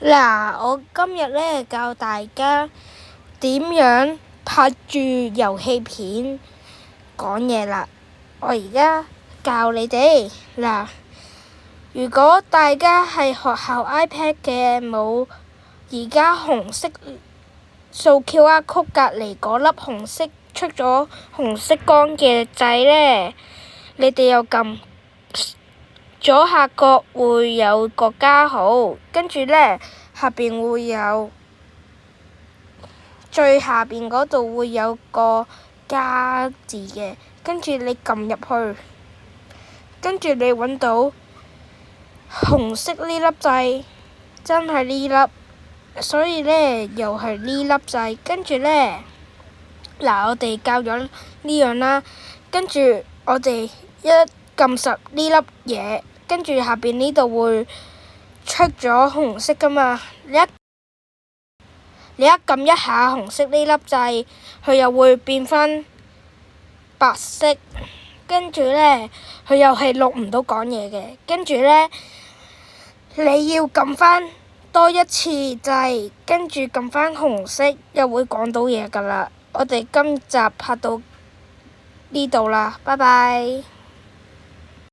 嗱，我今日咧教大家點樣拍住遊戲片講嘢啦。我而家教你哋嗱，如果大家係學校 iPad 嘅，冇而家紅色掃 QR code 隔離嗰粒紅色出咗紅色光嘅掣咧，你哋又撳左下角會有個加號，跟住咧下邊會有最下邊嗰度會有個加字嘅，跟住你撳入去，跟住你揾到紅色呢粒掣，真係呢粒，所以咧又係呢粒掣，跟住咧嗱，我哋教咗呢樣啦，跟住我哋一撳實呢粒嘢，跟住下邊呢度會出咗紅色㗎嘛，你一撳一下紅色呢粒掣，佢又會變返白色，跟住咧佢又係錄唔到講嘢嘅，跟住咧你要撳返多一次掣，跟住撳返紅色又會講到嘢㗎啦。我哋今集拍到呢度啦，拜拜。